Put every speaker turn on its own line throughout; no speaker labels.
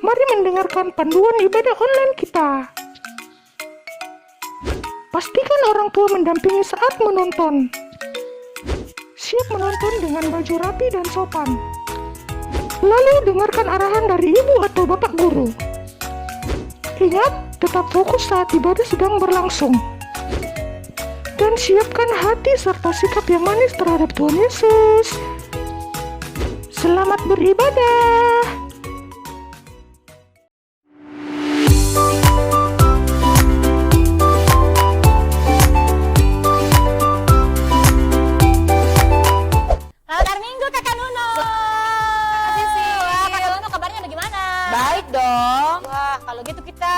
Mari mendengarkan panduan ibadah online kita. Pastikan orang tua mendampingi saat menonton. Siap menonton dengan baju rapi dan sopan. Lalu dengarkan arahan dari ibu atau bapak guru. Ingat, tetap fokus saat ibadah sedang berlangsung. Dan siapkan hati serta sikap yang manis terhadap Tuhan Yesus. Selamat beribadah.
Selamat Minggu Kakak Nuno. Wah, Kakak Nuno kabarnya bagaimana?
Baik dong.
Wah, kalau gitu kita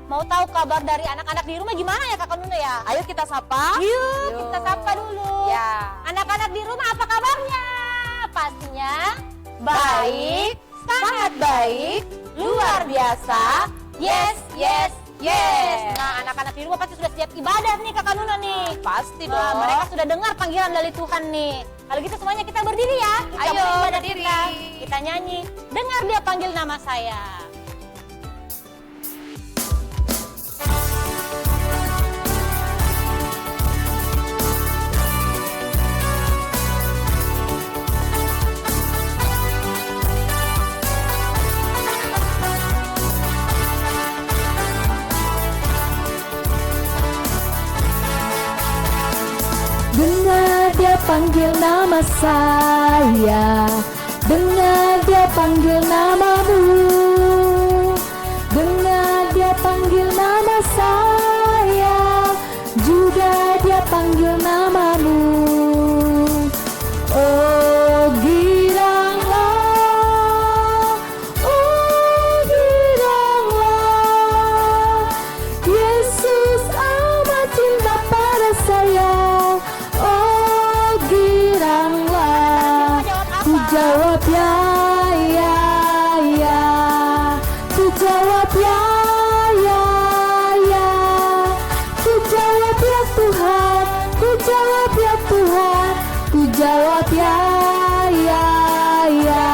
mau tahu kabar dari anak-anak di rumah gimana ya Kakak Nuno ya?
Ayo kita sapa.
Yuk, kita sapa dulu.
Ya.
Anak-anak di rumah apa kabarnya? Pastinya
Baik, sangat baik, luar biasa. Yes, yes, yes.
Nah, anak-anak di rumah pasti sudah siap ibadah nih Kakak Nuno nih.
Pasti
Nah,
dong.
mereka sudah dengar panggilan dari Tuhan nih. Kalau gitu semuanya kita berdiri ya. Kita
Ayo,
mulai ibadah
berdiri.
kita nyanyi. Dengar dia panggil nama saya.
Dengar dia panggil nama saya, dengar dia panggil namamu, dengar dia panggil nama saya, juga dia panggil namamu. Oh giranglah, oh giranglah, Yesus amat cinta pada saya. Oh giranglah, ku jawab ya, ya, ya, ku jawab ya, ya, ya, ku jawab ya Tuhan, ku jawab ya Tuhan, ku jawab ya, ya, ya.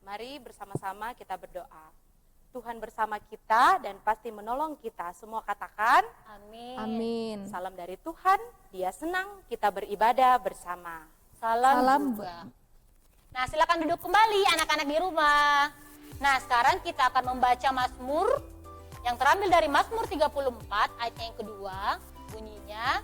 Mari bersama-sama kita berdoa. Tuhan bersama kita dan pasti menolong kita. Semua katakan
Amin.
Amin.
salam dari Tuhan. Dia senang kita beribadah bersama.
Salam juga. Nah, silakan duduk kembali anak-anak di rumah. Nah, sekarang kita akan membaca Mazmur yang terambil dari Mazmur 34 ayat yang kedua. Bunyinya,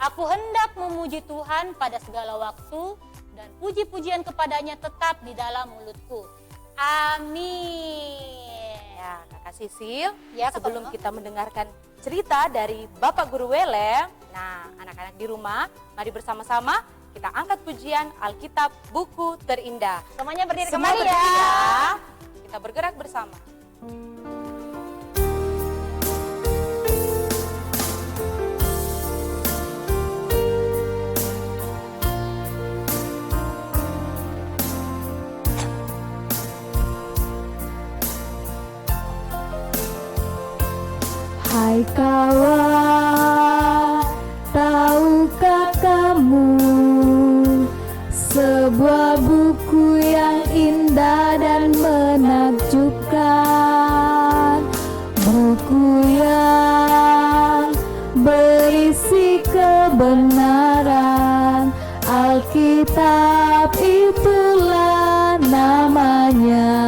aku hendak memuji Tuhan pada segala waktu dan puji-pujian kepadanya tetap di dalam mulutku. Amin.
Ya, Kakak Sisil,
Ya, Kak
sebelum
Tono.
kita mendengarkan cerita dari Bapak Guru Wele, nah anak-anak di rumah, mari bersama-sama kita angkat pujian Alkitab buku terindah.
Semuanya berdiri
Semua
kembali
berdiri
ya.
ya. Kita bergerak bersama.
Hai kawan, tahukah kamu sebuah buku yang indah dan menakjubkan, buku yang berisi kebenaran, Alkitab itulah namanya.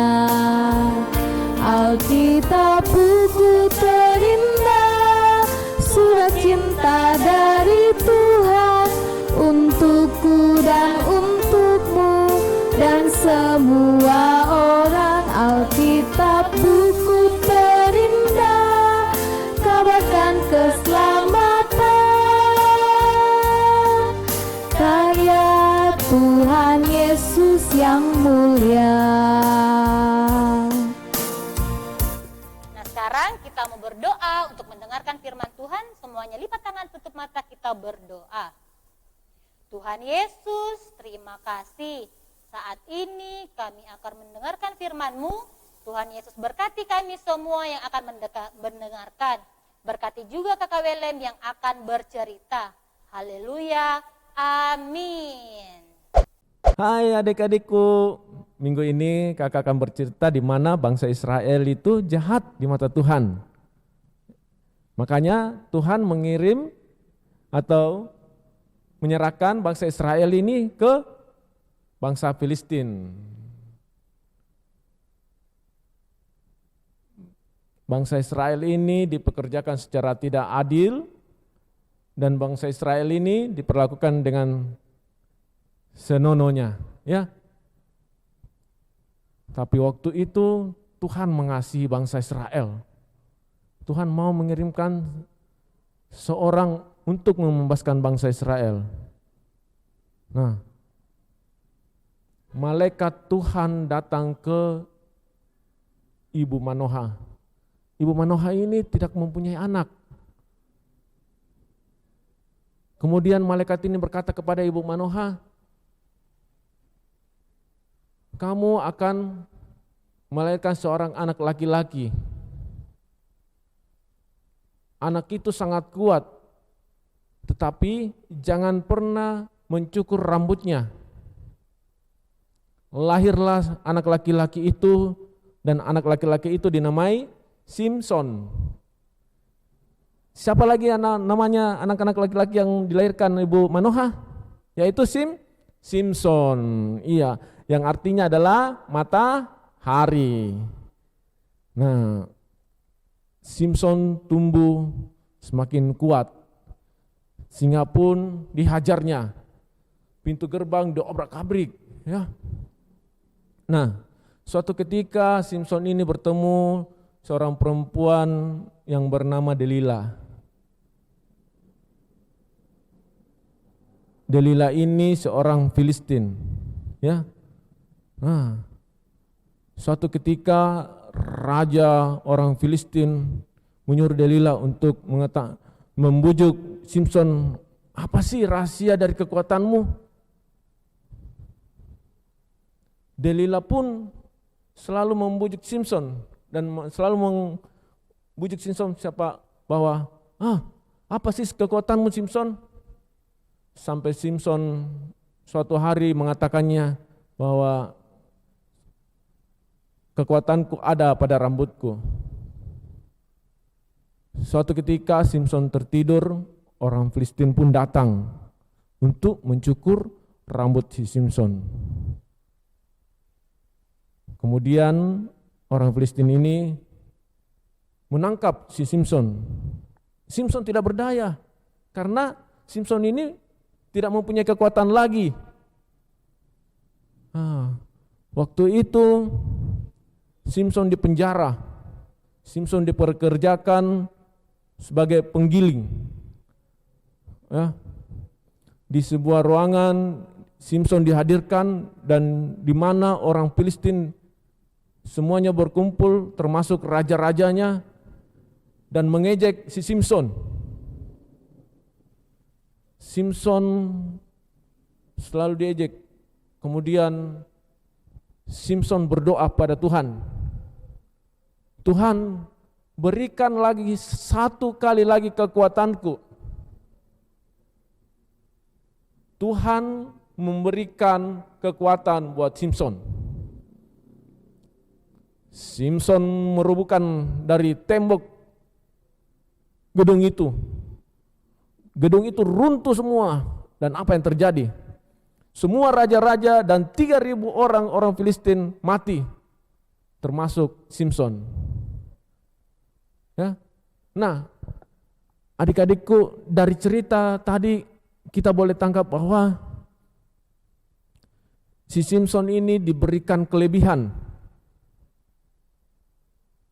Alkitab buku terindah, surat cinta dari Tuhan untukku dan untukmu dan semua orang. Alkitab buku terindah, kabarkan keselamatan, karya Tuhan Yesus yang mulia.
Nah, sekarang kita mau berdoa untuk mendengarkan firman Tuhan. Semuanya lipat tangan, tutup mata, kita berdoa. Tuhan Yesus, terima kasih. Saat ini kami akan mendengarkan firman-Mu. Tuhan Yesus berkati kami semua yang akan mendengarkan. Berkati juga Kakak Welem yang akan bercerita. Haleluya. Amin.
Hai adik-adikku, minggu ini kakak akan bercerita di mana bangsa Israel itu jahat di mata Tuhan. Makanya Tuhan mengirim atau menyerahkan bangsa Israel ini ke bangsa Filistin. Bangsa Israel ini dipekerjakan secara tidak adil dan bangsa Israel ini diperlakukan dengan senononya, ya. Tapi waktu itu Tuhan mengasihi bangsa Israel. Tuhan mau mengirimkan seorang untuk membebaskan bangsa Israel. Nah, malaikat Tuhan datang ke Ibu Manoha. Ibu Manoha ini tidak mempunyai anak. Kemudian malaikat ini berkata kepada Ibu Manoha, kamu akan melahirkan seorang anak laki-laki. Anak itu sangat kuat, tetapi jangan pernah mencukur rambutnya. Lahirlah anak laki-laki itu, dan anak laki-laki itu dinamai Simson. Siapa lagi namanya anak-anak laki-laki yang dilahirkan Ibu Manoha? Yaitu Simson. Iya, yang artinya adalah matahari. Nah, Simson tumbuh semakin kuat, sehingga pun dihajarnya. Pintu gerbang diobrak-abrik, ya. Nah, suatu ketika Simson ini bertemu seorang perempuan yang bernama Delila. Delila ini seorang Filistin, ya. Nah, suatu ketika raja orang Filistin menyuruh Delila untuk membujuk Simson, apa sih rahasia dari kekuatanmu? Delila pun selalu membujuk Simson dan selalu membujuk Simson bahwa apa sih kekuatanmu Simson? Sampai Simson suatu hari mengatakannya bahwa kekuatanku ada pada rambutku. Suatu ketika Simson tertidur, orang Filistin pun datang untuk mencukur rambut si Simson. Kemudian orang Filistin ini menangkap si Simson. Simson tidak berdaya karena Simson ini tidak mempunyai kekuatan lagi. Waktu itu Simson dipenjara. Simson dipekerjakan sebagai penggiling. Ya. Di sebuah ruangan Simson dihadirkan dan di mana orang Filistin semuanya berkumpul termasuk raja-rajanya dan mengejek si Simson. Simson selalu diejek. Kemudian Simson berdoa pada Tuhan. Tuhan, berikan lagi satu kali lagi kekuatanku. Tuhan memberikan kekuatan buat Simson. Simson merobohkan dari tembok gedung itu. Gedung itu runtuh semua. Dan apa yang terjadi? Semua raja-raja dan 3.000 orang Filistin mati, termasuk Simson. Ya. Nah, adik-adikku, dari cerita tadi kita boleh tangkap bahwa si Simson ini diberikan kelebihan.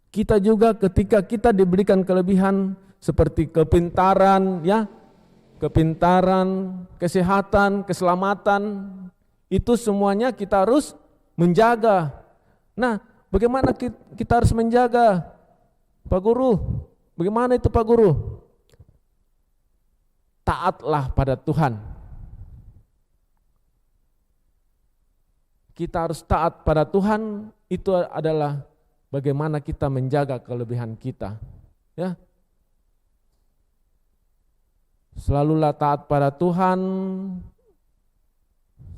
Kita juga ketika kita diberikan kelebihan seperti kepintaran, ya, kepintaran, kesehatan, keselamatan, itu semuanya kita harus menjaga. Nah, bagaimana kita harus menjaga, Pak Guru? Bagaimana itu Pak Guru? Taatlah pada Tuhan. Kita harus taat pada Tuhan, itu adalah bagaimana kita menjaga kelebihan kita. Ya. Selalulah taat pada Tuhan,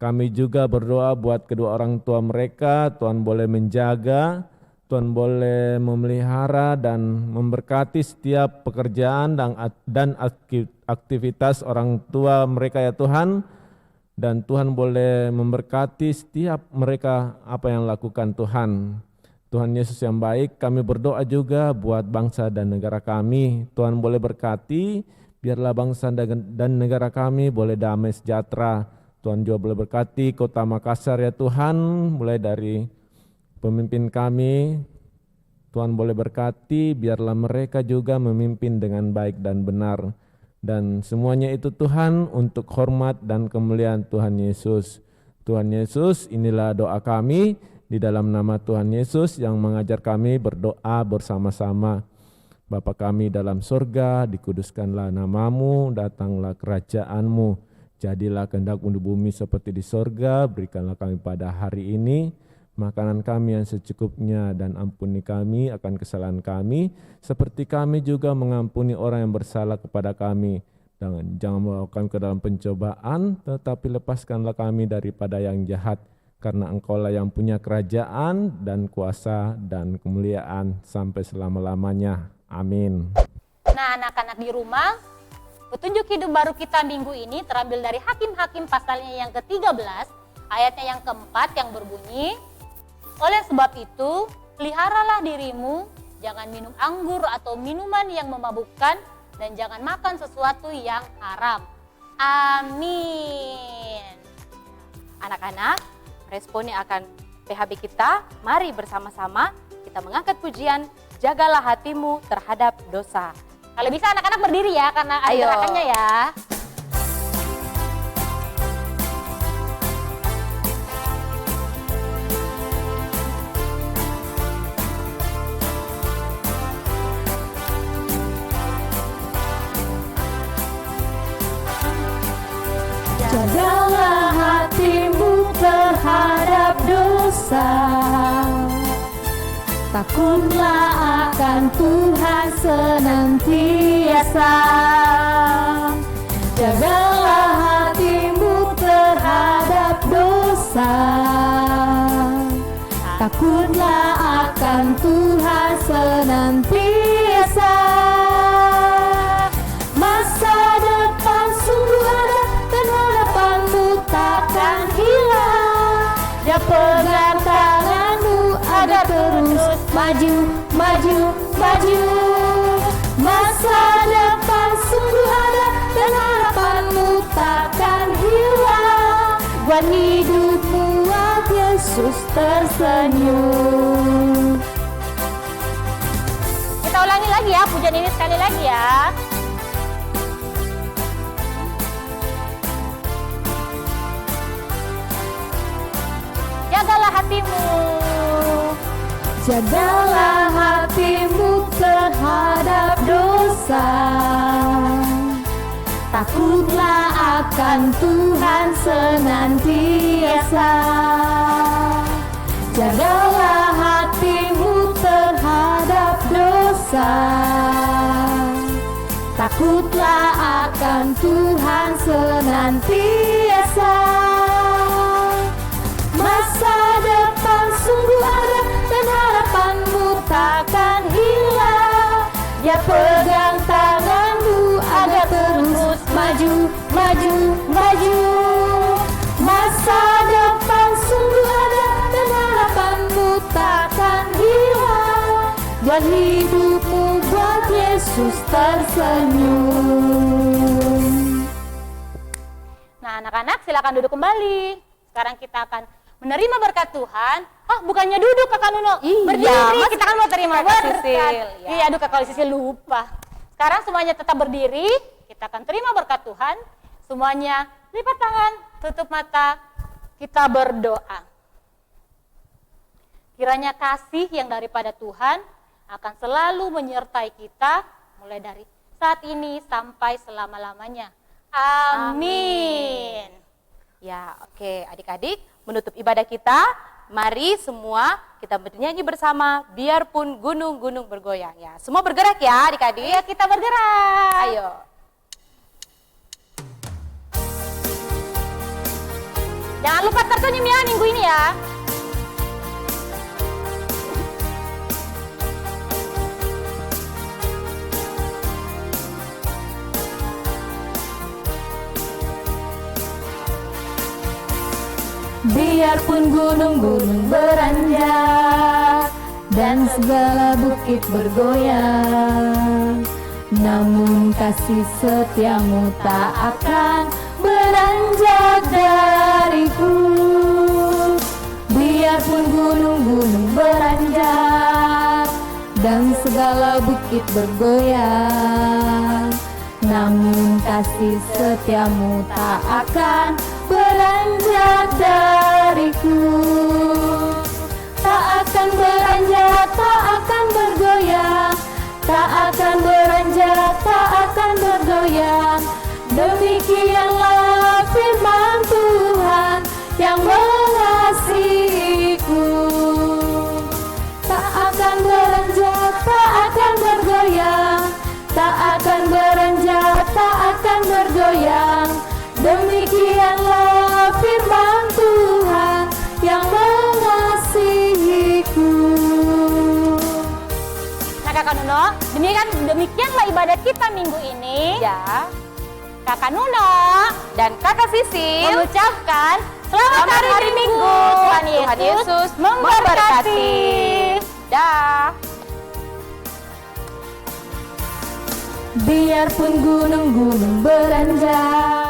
Kami juga berdoa buat kedua orang tua mereka, Tuhan boleh menjaga, Tuhan boleh memelihara dan memberkati setiap pekerjaan dan aktivitas orang tua mereka ya Tuhan. Dan Tuhan boleh memberkati setiap mereka apa yang lakukan Tuhan. Tuhan Yesus yang baik, kami berdoa juga buat bangsa dan negara kami. Tuhan boleh berkati, biarlah bangsa dan negara kami boleh damai sejahtera. Tuhan juga boleh berkati Kota Makassar ya Tuhan, mulai dari pemimpin kami. Tuhan boleh berkati, biarlah mereka juga memimpin dengan baik dan benar. Dan semuanya itu Tuhan untuk hormat dan kemuliaan Tuhan Yesus. Tuhan Yesus, inilah doa kami di dalam nama Tuhan Yesus yang mengajar kami berdoa bersama-sama. Bapa kami dalam surga, dikuduskanlah namamu, datanglah kerajaanmu. Jadilah kehendak-Mu di bumi seperti di sorga, berikanlah kami pada hari ini makanan kami yang secukupnya, dan ampuni kami akan kesalahan kami, seperti kami juga mengampuni orang yang bersalah kepada kami. Dan jangan membawa kami ke dalam pencobaan, tetapi lepaskanlah kami daripada yang jahat, karena Engkaulah yang punya kerajaan dan kuasa dan kemuliaan sampai selama-lamanya. Amin.
Nah, anak-anak di rumah, petunjuk hidup baru kita minggu ini terambil dari Hakim-Hakim pasalnya yang ke-13, ayatnya yang keempat yang berbunyi, oleh sebab itu, peliharalah dirimu, jangan minum anggur atau minuman yang memabukkan, dan jangan makan sesuatu yang haram. Amin.
Anak-anak, responnya akan PHB kita, mari bersama-sama kita mengangkat pujian, jagalah hatimu terhadap dosa.
Kalau bisa anak-anak berdiri ya, karena ada
Ayo.
gerakannya ya.
Jagalah hatimu terhadap dosa, takutlah akan Tuhan senantiasa. Jagalah hatimu terhadap dosa, takutlah akan Tuhan senantiasa. Masa depan sungguh ada dan harapanmu takkan hilang. Dia pegang tanganmu agar terus maju, maju, maju. Masa depan sungguh ada dan harapanmu takkan hilang. Buat hidupmu Yesus tersenyum.
Kita ulangi lagi ya, pujian ini sekali lagi ya. Jagalah hatimu.
Jagalah hatimu terhadap dosa, takutlah akan Tuhan senantiasa. Jagalah hatimu terhadap dosa, takutlah akan Tuhan senantiasa. Masa depan sungguh ada dan harapanmu takkan hilang. Dia pegang tanganmu agar terus maju, maju, maju. Masa depan sungguh ada dan harapanmu takkan hilang. Dan hidupmu buat Yesus tersenyum.
Nah, anak-anak silakan duduk kembali. Sekarang kita akan menerima berkat Tuhan. Oh, bukannya duduk Kakak Nuno.
Iya,
Berdiri,
Mas.
kita kan mau terima
Kakak
berkat.
Sisil, ya.
Iya, aduh Kakak Sisil lupa. Sekarang semuanya tetap berdiri, kita akan terima berkat Tuhan. Semuanya lipat tangan, tutup mata, kita berdoa. Kiranya kasih yang daripada Tuhan akan selalu menyertai kita mulai dari saat ini sampai selama-lamanya. Amin.
Ya, oke adik-adik, menutup ibadah kita, mari semua kita bernyanyi bersama, biarpun gunung-gunung bergoyang. Ya, semua bergerak ya adik-adik.
Iya, kita bergerak.
Ayo.
Jangan lupa tersenyum ya minggu ini ya.
Biarpun gunung-gunung beranjak dan segala bukit bergoyang, namun kasih setiamu tak akan beranjak dariku. Biarpun gunung-gunung beranjak dan segala bukit bergoyang, namun kasih setiamu tak akan beranjak dariku. Tak akan beranjak, tak akan bergoyang, tak akan beranjak, tak akan bergoyang. Demikianlah firman Tuhan yang mengasihiku. Tak akan beranjak, tak akan bergoyang, tak akan beranjak, tak akan bergoyang. Demikianlah firman Tuhan yang mengasihiku.
Nah Kakak Nuno, demikianlah ibadat kita minggu ini.
Ya,
Kakak Nuno
dan Kakak Sisil
mengucapkan selamat hari Minggu. Tuhan Yesus memberkati.
Dah.
Biarpun gunung-gunung beranjak